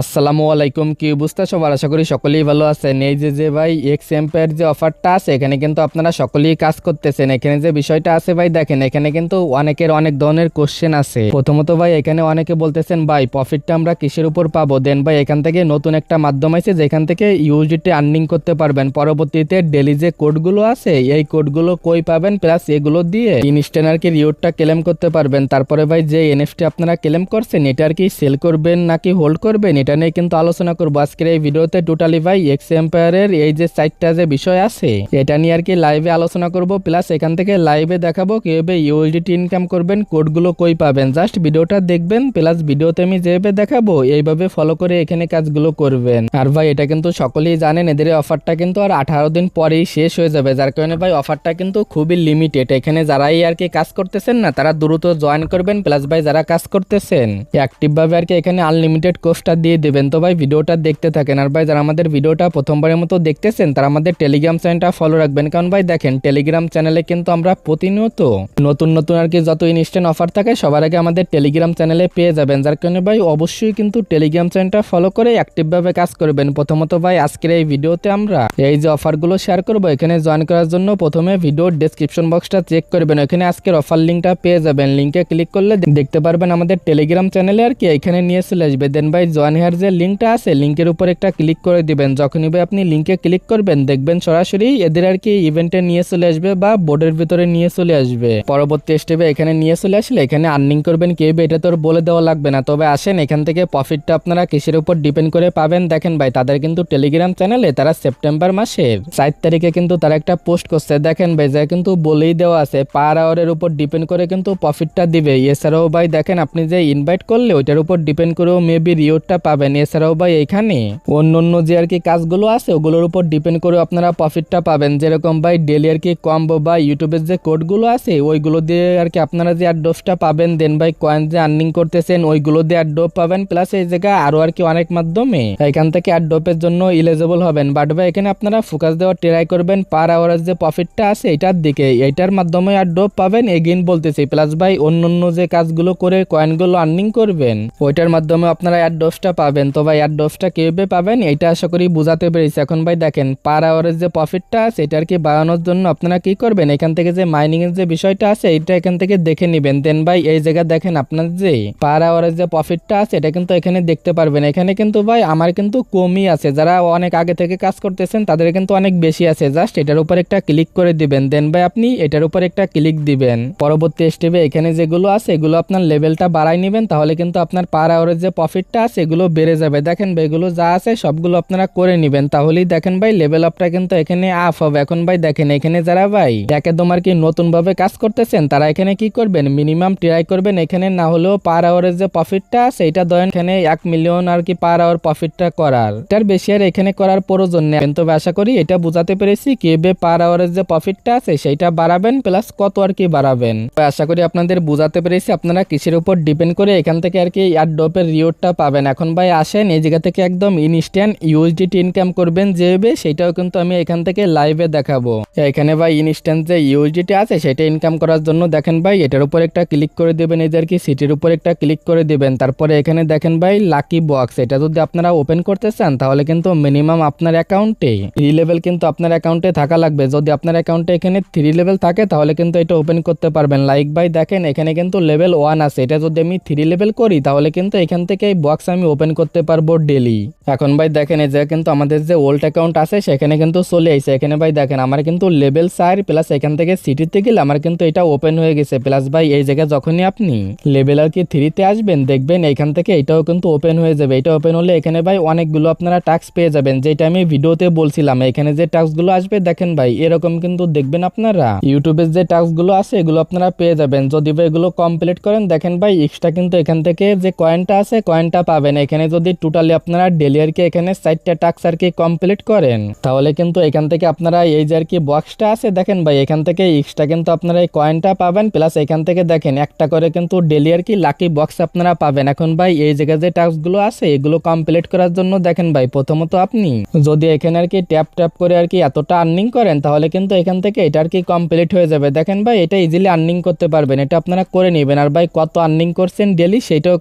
আসসালামু আলাইকুম, কি অবস্থা সবার? আশা করি সকলেই ভালো আছেন। এই যে ভাই এক্স এম্পায়ার যে অফারটা আছে, এখানে কিন্তু আপনারা সকলেই কাজ করতেছেন। এখানে যে বিষয়টা আছে ভাই দেখেন, এখানে কিন্তু অনেকের অনেক ধরনের কোশ্চেন আছে। প্রথমত ভাই এখানে অনেকে বলতেছেন ভাই প্রফিটটা আমরা কিসের উপর পাবো। দেন ভাই এখান থেকে নতুন একটা মাধ্যম আছে যেখান থেকে ইউজিটি আর্নিং করতে পারবেন। পরবর্তীতে ডেলি যে কোডগুলো আছে এই কোডগুলো কই পাবেন, প্লাস এগুলো দিয়ে ইনস্ট্যান্ট আর কি রিওয়ার্ডটা ক্লেম করতে পারবেন। তারপরে ভাই যে এনএফটি আপনারা ক্লেম করছেন এটা আর কি সেল করবেন নাকি হোল্ড করবেন, এটা নিয়ে কিন্তু আলোচনা করবো আজকের এই ভিডিওতে। টোটালি ভাই এক্স এম্পায়ারের এই যে সাইটটা যে বিষয় আছে এটা নিয়ে আর কি লাইভে আলোচনা করব, প্লাস এখান থেকে লাইভে দেখাবো কিভাবে ইউএসডিটি ইনকাম করবেন, কোডগুলো কই পাবেন। জাস্ট ভিডিওটা দেখবেন, প্লাস ভিডিওতে আমি যেভাবে দেখাবো এইভাবে ফলো করে এখানে কাজগুলো করবেন। আর ভাই এটা কিন্তু সকলেই জানেন এদের অফারটা কিন্তু আর 18 দিন পরেই শেষ হয়ে যাবে, যার কারণে ভাই অফারটা কিন্তু খুবই লিমিটেড। এখানে যারাই আর কি কাজ করতেছেন না তারা দ্রুত জয়েন করবেন, প্লাস ভাই যারা কাজ করতেছেন অ্যাক্টিভ ভাবে আর কি এখানে আনলিমিটেড কোর্সটা দিয়ে দেবেন। তো ভাই ভিডিওটা দেখতে থাকেন। আর ভাই যারা আমাদের ভিডিওটা প্রথমবারের মতো দেখতেছেন তারা আমাদের টেলিগ্রাম চ্যানেলটা ফলো রাখবেন, কারণ ভাই দেখেন টেলিগ্রাম চ্যানেলে কিন্তু আমরা প্রতিনিয়ত নতুন নতুন আর কি যত ইনস্ট্যান্ট অফার থাকে সবার আগে আমাদের টেলিগ্রাম চ্যানেলে পেয়ে যাবেন। যার কারণে ভাই অবশ্যই কিন্তু টেলিগ্রাম চ্যানেলটা ফলো করে অ্যাক্টিভ ভাবে কাজ করবেন। প্রথমত ভাই আজকের এই ভিডিওতে আমরা এই যে অফারগুলো শেয়ার করবো, এখানে জয়েন করার জন্য প্রথমে ভিডিওর ডেসক্রিপশন বক্সটা চেক করবেন, এখানে আজকের অফার লিঙ্কটা পেয়ে যাবেন। লিঙ্কে ক্লিক করলে দেখতে পারবেন আমাদের টেলিগ্রাম চ্যানেলে আর কি এখানে নিয়ে চলে আসবে। দেন ভাই জয়েন হেয়ার যে লিঙ্কটা আছে লিঙ্কের উপর একটা ক্লিক করে দিবেন। যখনই ভাই আপনি লিঙ্কে ক্লিক করবেন দেখবেন সরাসরি এদের আর কি ইভেন্টে নিয়ে চলে আসবে বা বোর্ডের ভিতরে নিয়ে চলে আসবে। পরবর্তী স্টেপে এখানে নিয়ে চলে আসলে এখানে আর্নিং করবেন কিভাবে এটা তো বলে দেওয়া লাগবে না। তবে আসেন এখান থেকে প্রফিটটা আপনারা কিসের উপর ডিপেন্ড করে পাবেন। দেখেন ভাই তাদের কিন্তু টেলিগ্রাম চ্যানেলে তারা সেপ্টেম্বর মাসের 4 তারিখে কিন্তু তারা একটা পোস্ট করছে। দেখেন ভাই যা কিন্তু বলেই দেওয়া আছে পার আওয়ারের উপর ডিপেন্ড করে কিন্তু প্রফিটটা দিবে। এছাড়াও ভাই দেখেন আপনি যে ইনভাইট করলে ওইটার উপর ডিপেন্ড করেও মেবি রিওয়ার্ডটা পাবেন। এছাড়াও ভাই এখানে অন্য যে আর কি কাজগুলো আছে ওগুলোর উপর ডিপেন্ড করে আপনারা প্রফিটটা পাবেন। যেরকম ভাই ডেলি আর কি কম্বো বা ইউটিউবের যে কোডগুলো আছে ওইগুলো দিয়ে আর কি আপনারা যে অ্যাডোপটা পাবেন। দেন ভাই কয়েন যে আর্নিং করতেছেন ওইগুলো দিয়ে অ্যাডোপ পাবেন, প্লাস এই জায়গায় আরো আর কি অনেক মাধ্যমে এখান থেকে অ্যাডোপের জন্য ইলিজিবল হবেন। বাট ভাই এখানে আপনারা ফোকাস দেওয়ার ট্রাই করবেন পার আওয়ারের যে প্রফিটটা আছে এটার দিকে, এইটার মাধ্যমে অ্যাডোপ পাবেন এগেইন বলতেছি। প্লাস ভাই অন্য যে কাজগুলো করে কয়েনগুলো আর্নিং করবেন ওইটার মাধ্যমে আপনারা অ্যাডোপটা পাবেন। তো ভাই অ্যাডোপটা কিভাবে পাবেন এটা আশা করি বুঝাতে পেরেছি। এখন ভাই দেখেন পার আওয়ারের যে প্রফিটটা আছে এটা আর কি বাড়ানোর জন্য আপনারা কি করবেন, এখান থেকে যে মাইনিং এর যে বিষয়টা আছে এটা এখান থেকে দেখে নেবেন। দেন ভাই এই জায়গা দেখেন আপনার যে পার আওয়ারের যে প্রফিটটা আছে এটা কিন্তু এখানে দেখতে পারবেন। এখানে কিন্তু ভাই আমার কিন্তু কমই আছে, যারা অনেক আগে থেকে কাজ করতেছেন তাদের কিন্তু অনেক বেশি আছে। জাস্ট এটার উপর একটা ক্লিক করে দিবেন। দেন ভাই আপনি এটার উপর একটা ক্লিক দিবেন। পরবর্তী স্টেপে এখানে যেগুলো আছে এগুলো আপনার লেভেলটা বাড়াই নেবেন, তাহলে কিন্তু আপনার পার আওয়ারের যে প্রফিটটা আছে এগুলো বেড়ে যাবে। দেখেন ভাই এগুলো যা আছে সবগুলো আপনারা করে নেবেন, তাহলেই দেখেন ভাই লেভেল আপটা কিন্তু এখানে আপ হবে। এখন ভাই দেখেন এখানে যারা ভাই একদম আর কি নতুন ভাবে কাজ করতেছেন তারা এখানে কি করবেন, মিনিমাম ট্রাই করবেন এখানে না হলেও পার আওয়ারের যে প্রফিটটা আছে এটা ধরেন এখানে 1 মিলিয়ন আর কি পার আওয়ার প্রফিটটা করার, এটার বেশি আর এখানে করার প্রয়োজন নেই। কিন্তু আশা করি এটা বুঝাতে পেরেছি কিভাবে পার আওয়ারের যে প্রফিটটা আছে সেটা বাড়াবেন, প্লাস কত আর কি বাড়াবেন। আশা করি আপনাদের বুঝাতে পেরেছি আপনারা কিসের উপর ডিপেন্ড করে এখান থেকে আর কি অ্যাডোপের রিওয়ার্ডটা পাবেন। এখন ভাই আসেন এই জায়গা থেকে একদম ইনস্ট্যান্ট ইউএসডিটি ইনকাম করবেন যেভাবে সেটাও কিন্তু আমি এখান থেকে লাইভে দেখাবো। এখানে ভাই ইনস্ট্যান্ট যে ইউএসডিটি আছে সেটা ইনকাম করার জন্য দেখেন ভাই এটার উপর একটা ক্লিক করে দেবেন, এই যে আর কি সিটির উপর একটা ক্লিক করে দিবেন। তারপরে এখানে দেখেন ভাই লাকি বক্স, এটা যদি আপনারা ওপেন করতে চান তাহলে কিন্তু মিনিমাম আপনার অ্যাকাউন্টে 3 লেভেল কিন্তু আপনার অ্যাকাউন্টে থাকা লাগবে। যদি আপনার অ্যাকাউন্টে এখানে 3 লেভেল থাকে তাহলে কিন্তু এটা ওপেন করতে পারবেন। লাইক ভাই দেখেন এখানে কিন্তু লেভেল 1 আছে, এটা যদি আমি 3 লেভেল করি তাহলে কিন্তু এখান থেকে এই বক্স আমি ওপেন করতে পারবো ডেলি। এখন ভাই দেখেন এই যে কিন্তু আমাদের যে ওল্ড অ্যাকাউন্ট আছে সেখানে কিন্তু চলে আইছে। এখানে ভাই দেখেন আমার কিন্তু লেভেল 4 প্লাস এখান থেকে সিটিতে গেলে আমার কিন্তু এটা ওপেন হয়ে গেছে। প্লাস ভাই এই জায়গায় যখনই আপনি লেভেল আর কি 3 তে আসবেন দেখবেন এখান থেকে এটাও কিন্তু ওপেন হয়ে যাবে। এটা ওপেন হলে এখানে ভাই অনেকগুলো আপনারা টাস্ক পেয়ে যাবেন, যেটা আমি ভিডিওতে বলছিলাম। এখানে যে টাস্কগুলো আসবে দেখেন ভাই এরকম কিন্তু দেখবেন আপনারা ইউটিউবের যে টাস্কগুলো আছে এগুলো আপনারা পেয়ে যাবেন। যদি ভাই এগুলো কমপ্লিট করেন দেখেন ভাই এক্সট্রা কিন্তু এখান থেকে যে কয়েনটা আছে কয়েনটা পাবেন। এখানে যদি টোটালি আপনারা ডেলি আর কি এখানে 4টা টাস্ক আর কি কমপ্লিট করেন তাহলে কিন্তু এখান থেকে আপনারা এই যে আর কি বক্সটা আছে দেখেন ভাই এখান থেকে এক্সট্রা কিন্তু আপনারা এই কয়েনটা পাবেন, প্লাস এখান থেকে দেখেন একটা করে কিন্তু ডেলি আর কি লাকি বক্স আপনারা পাবেন। এখন ভাই এই জায়গায় যে টাস্কগুলো আছে এগুলো কমপ্লিট করার জন্য দেখেন ভাই প্রথমত আপনি যদি এখানে আর কি ট্যাপ করে আর কি এতটা আর্নিং করেন তাহলে কিন্তু এখান থেকে এটা আর কি কমপ্লিট হয়ে যাবে। দেখেন ভাই এটা ইজিলি আর্নিং করতে পারবেন, এটা আপনারা করে নেবেন। আর ভাই কত আর্নিং করছেন ডেলি সেটাও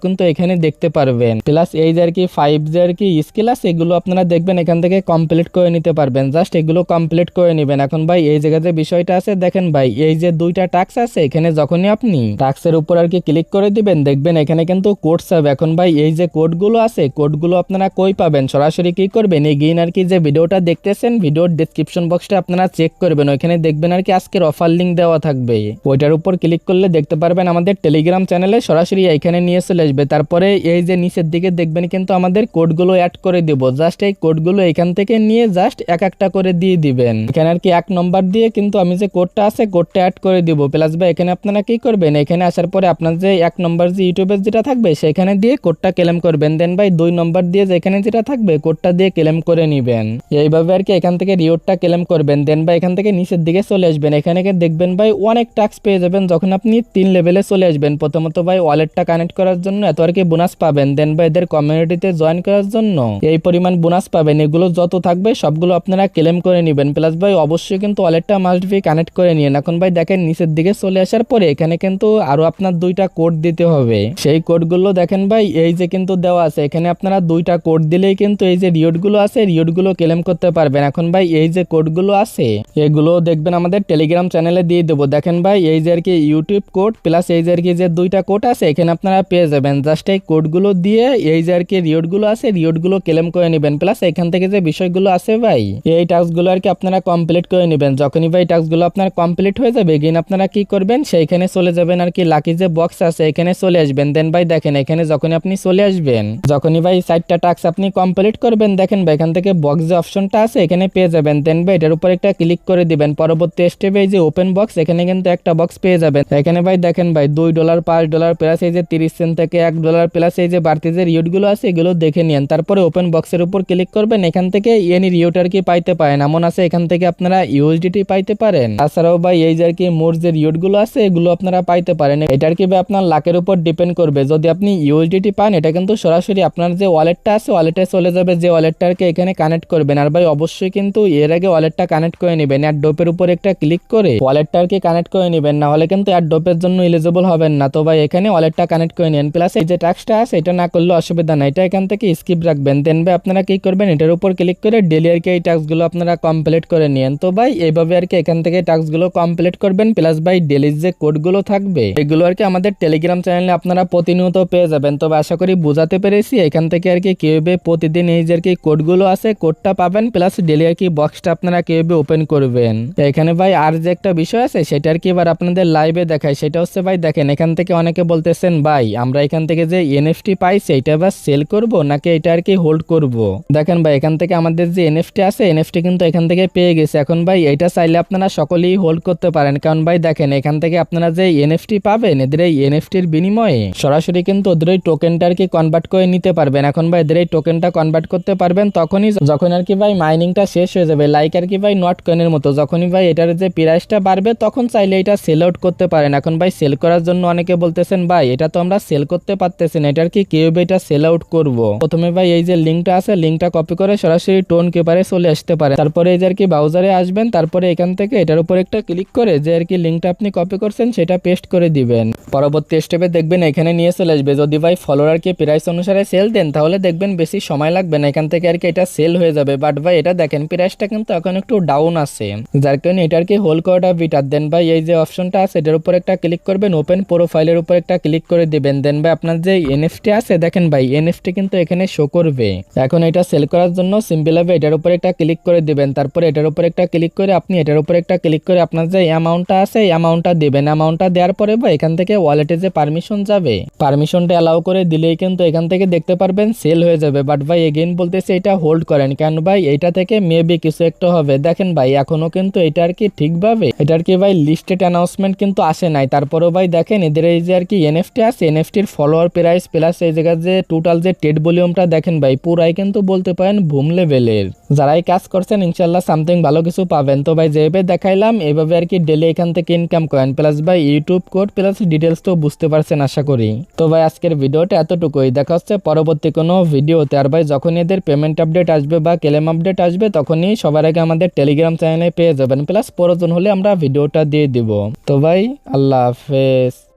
কিন্তু এখানে দেখতে পারবেন। প্লাস এই যে আর কি 5 যে আর কি স্কিল আছে এগুলো আপনারা দেখবেন এখান থেকে কমপ্লিট করে নিতে পারবেন। জাস্ট এগুলো কমপ্লিট করে নেবেন। এখন ভাই এই জায়গাতে বিষয়টা আছে দেখেন ভাই, এই যে দুইটা টাস্ক আছে এখানে যখনই আপনি টাস্কের উপর আর কি ক্লিক করে দিবেন দেখবেন এখানে কিন্তু কোড চাবে। এখন ভাই এই যে কোডগুলো আছে কোডগুলো আপনারা কই পাবেন, সরাসরি কি করবেন এগেইন আর কি যে ভিডিওটা দেখতেছেন ভিডিওর ডেসক্রিপশন বক্সটা আপনারা চেক করবেন, ওইখানে দেখবেন আর কি আজকের অফার লিঙ্ক দেওয়া থাকবে। ওইটার উপর ক্লিক করলে দেখতে পারবেন আমাদের টেলিগ্রাম চ্যানেলে সরাসরি এখানে নিয়ে চলে আসবে। তারপরে এই যে নিচের দিকে দেখবেন কিন্তু আমাদের কোডগুলো অ্যাড করে দিব। জাস্ট এই কোডগুলো এখান থেকে নিয়ে জাস্ট এক একটা করে দিয়ে দিবেন। এখানে আর কি 1 নম্বর দিয়ে কিন্তু আমি যে কোডটা আছে কোডটা অ্যাড করে দিব। প্লাস ভাই এখানে আপনারা কি করবেন, এখানে আসার পরে আপনার যে 1 নম্বর যে ইউটিউবের যেটা থাকবে সেখানে দিয়ে কোডটা ক্লেম করবেন। দেন ভাই 2 নম্বর দিয়ে যেখানে যেটা থাকবে কোডটা দিয়ে ক্লেম করে নেবেন। এইভাবে আর কি এখান থেকে রিওয়ার্ডটা ক্লেম করবেন। দেন ভাই এখান থেকে নিচের দিকে চলে আসবেন। এখানে দেখবেন ভাই অনেক টাস্ক পেয়ে যাবেন যখন আপনি 3 লেভেলে চলে আসবেন। প্রথমত ভাই ওয়ালেটটা কানেক্ট করার জন্য এত আর কি বোনাস পাবেন। দেন ভাই এদের কমিউনিটিতে জয়েন করার জন্য এই পরিমাণ বোনাস পাবেন। এগুলো যত থাকবে সবগুলো আপনারা ক্লেম করে নেবেন। প্লাস ভাই অবশ্যই কিন্তু ওয়ালেটটা মাস্ট বি কানেক্ট করে নিন। এখন ভাই দেখেন নিচের দিকে চলে আসার পরে এখানে কিন্তু আরো আপনার 2টা কোড দিতে হবে। সেই কোডগুলো দেখেন ভাই এই যে কিন্তু দেওয়া আছে, এখানে আপনারা 2টা কোড দিলেই কিন্তু এই যে রিওয়ার্ডগুলো আছে রিওয়ার্ডগুলো ক্লেম করতে পারবেন। এখন ভাই এই যে কোডগুলো আছে এগুলো দেখবেন আমাদের টেলিগ্রাম চ্যানেলে দিয়ে দেবো। দেখেন ভাই এই যে আর কি ইউটিউব কোড প্লাস এই যে আর কি যে 2টা কোড আছে এখানে আপনারা পেয়ে যাবেন। জাস্ট এই কোডগুলো দিয়ে এই যে আর কি রিওয়ার্ডগুলো আছে রিওয়ার্ডগুলো ক্লেম করে নেবেন। প্লাস এখান থেকে যে বিষয়গুলো আছে ভাই এই টাস্কগুলো আর কি আপনারা কমপ্লিট করে নেবেন। যখনই ভাই টাস্কগুলো আপনার কমপ্লিট হয়ে যাবে এগেইন আপনারা কি করবেন সেইখানে চলে যাবেন আর কি লাকি যে বক্স আছে এখানে চলে আসবেন। দেন ভাই দেখেন এখানে যখনই আপনি চলে আসবেন যখনই ভাই 4টা টাস্ক আপনি কমপ্লিট করবেন দেখেন ভাই এখান থেকে বক্স যে অপশনটা আছে এখানে পেয়ে যাবেন। দেন ভাই এটার উপর একটা ক্লিক করে দিবেন। পরবর্তী স্টেপে এই যে ওপেন বক্স এখানে কিন্তু একটা বক্স পেয়ে যাবেন। এখানে ভাই দেখেন ভাই $2 $5 প্লাস এই যে 30 সেন্ট থেকে $1 প্লাস এই যে বাড়তি যে রিওয়ার্ডগুলো আছে এগুলো দেখে নিন। তারপরে ওপেন বক্সের উপর ক্লিক করবেন। এখান থেকে এনি রিওয়ার্ড আর কি পাইতে পারেন। এমন আছে এখান থেকে আপনারা ইউএসডিটি পাইতে পারেন। তাছাড়াও ভাই এই যে আর কি মোর যে রিওয়ার্ডগুলো আছে এগুলো আপনারা পাইতে পারেন। এটার কি ভাই আপনার লাকের উপর ডিপেন্ড করবে। যদি আপনি ইউএসডিটি পান এটা কিন্তু সরাসরি আপনার যে ওয়ালেটটা আছে ওয়ালেটে চলে যাবে, যে ওয়ালেটটাকে এখানে কানেক্ট করবেন। আর ভাই অবশ্যই কিন্তু এর আগে ওয়ালেটটা কানেক্ট করে নেবেন। অ্যাডোপের উপর একটা ক্লিক করে ওয়ালেটটাকে কানেক্ট করে নেবেন, না হলে কিন্তু অ্যাডোপের জন্য এলিজিবল হবেন না। তো ভাই এখানে ওয়ালেটটা কানেক্ট করে নেন। প্লাস এই যে টাস্কটা আছে এটা না করলে অসুবিধা নাই, এটা এখান থেকে স্কিপ রাখবেন। দেন ভাই আপনারা কি করবেন এটার উপর ক্লিক করে ডেলি আর কি এই টাস্কগুলো আপনারা কমপ্লিট করে নিন। তো ভাই এইভাবে আর কি এখান থেকে টাস্কগুলো কমপ্লিট করবেন। প্লাস ভাই ডেলির যে কোডগুলো থাকবে এগুলো আর কি আমাদের টেলিগ্রাম চ্যানেলে আপনারা প্রতিনিয়ত পেয়ে যাবেন। তবে আশা করি বোঝাতে পেরেছি এখান থেকে আর কি কিভাবে প্রতিদিন এই যে আর কি কোডগুলো আছে কোডটা পাবেন। প্লাস ডেলি আর কি বক্সটা আপনারা কিভাবে ওপেন করবেন। এখানে ভাই আর যে একটা বিষয় আছে সেটা আর কি এবার আপনাদের লাইভে দেখায়। সেটা হচ্ছে ভাই দেখেন এখান থেকে অনেকে বলতেছেন ভাই আমরা এখান থেকে যে এনএফটি পাই সেইটা এবার সেল করব নাকি এটা আর কি হোল্ড করব। দেখেন ভাই এখান থেকে আমাদের যে এনএফটি আছে এনএফটি কিন্তু এখান থেকে পেয়ে গেছে। এখন ভাই এটা চাইলে আপনারা সকলেই হোল্ড করতে পারেন। কারণ ভাই দেখেন এখান থেকে আপনারা যে এনএফটি পাবেন এদের এই এনএফটির বিনিময়ে সরাসরি কিন্তু ওদের ওই টোকেনটা আর কি কনভার্ট করে নিতে পারবেন। এখন ভাই এদের এই টোকেনটা কনভার্ট করতে পারবেন তখনই যখন আর কি ভাই মাইনিংটা শেষ হয়ে যাবে। লাইক আর কি ভাই নট কয়েনের মতো যখনই ভাই এটার যে প্রাইসটা বাড়বে তখন চাইলে এটা সেল আউট করতে পারেন। এখন ভাই সেল করার জন্য অনেকে বলতেছেন ভাই এটা তো আমরা সেল করতে পারতেছি না, এটার কি কিভাবে এটা সেল আউট করব। প্রথমে ভাই এই যে লিঙ্কটা আছে লিঙ্কটা কপি করে সরাসরি টোন কিপারে চলে আসতে পারে। তারপরে এই যে আর কি ব্রাউজারে আসবেন, তারপরে এখান থেকে এটার উপর একটা ক্লিক করে যে আর কি লিঙ্কটা আপনি কপি করছেন সেটা পেস্ট করে দিবেন। পরবর্তী স্টেপে দেখবেন এখানে নিয়ে চলে আসবে। যদি ভাই ফলোয়ার কি প্রাইস অনুসারে সেল দেন তাহলে দেখবেন বেশি সময় লাগবে না, এখান থেকে আর কি এটা সেল হয়ে যাবে। বাট ভাই এটা দেখেন প্রাইসটা কিন্তু এখন একটু ডাউন আছে, যার কারণে এটার কি হোল্ড করাটা বেটার। দেন ভাই এই যে অপশনটা আছে এটার উপর একটা ক্লিক করবেন, ওপেন প্রোফাইলের উপর একটা ক্লিক করে দিবেন। দেন ভাই আপনার যে এনএফটি আছে দেখেন ভাই এনএফটি কিন্তু এখানে শো করবে। এখন এটা সেল করার জন্য সিম্পল ভাবে এটার উপর একটা ক্লিক করে দিবেন। তারপরে এটার উপর একটা ক্লিক করে আপনি এটার উপর একটা ক্লিক করে আপনার যে অ্যামাউন্টটা আছে অ্যামাউন্টটা দিবেন। অ্যামাউন্টটা দেওয়ার পরে ভাই এখান থেকে ওয়ালেটে যে পারমিশন যাবে পারমিশনটা অ্যালাউ করে দিলেই কিন্তু এখান থেকে দেখতে পারবেন সেল হয়ে যাবে। বাট ভাই এগেইন বলতেছে এটা হোল্ড করেন, কেন ভাই এটা থেকে মেবি কিছু একটা হবে। দেখেন ভাই এখনো কিন্তু এটা আর কি ঠিকভাবে এটার কি ভাই লিস্টেড অ্যানাউন্সমেন্ট কিন্তু আসে নাই। তারপরেও ভাই দেখেন এদের এই যে আর কি এনএফটি আছে এনএফটির ফলোয়ার প্রাইস প্লাস এই জায়গার যে টোটাল যে ট্রেড ভলিউমটা দেখেন ভাই পুরাই কিন্তু বলতে পারেন বুম লেভেলের। যারাই কাজ করছেন ইনশাল্লাহ সামথিং ভালো কিছু পাবেন। তো ভাই যেভাবে দেখাইলাম এইভাবে আর কি ডেলি এখান থেকে ইনকাম করেন। প্লাস ভাই ইউটিউব কোড প্লাস ডিটেলস তো বুঝতে পারছেন আশা করি। তো ভাই আজকের ভিডিওটা এতটুকুই, দেখা হচ্ছে পরবর্তী কোনো ভিডিওতে। আর ভাই যখন এদের পেমেন্ট আপডেট আসবে বা ক্লেম আপডেট আসবে তখনই সবার আগে আমাদের টেলিগ্রাম চ্যানেলে পেয়ে যাবেন। প্লাস প্রয়োজন হলে আমরা ভিডিওটা দিয়ে দিব। তো ভাই আল্লাহ হাফেজ।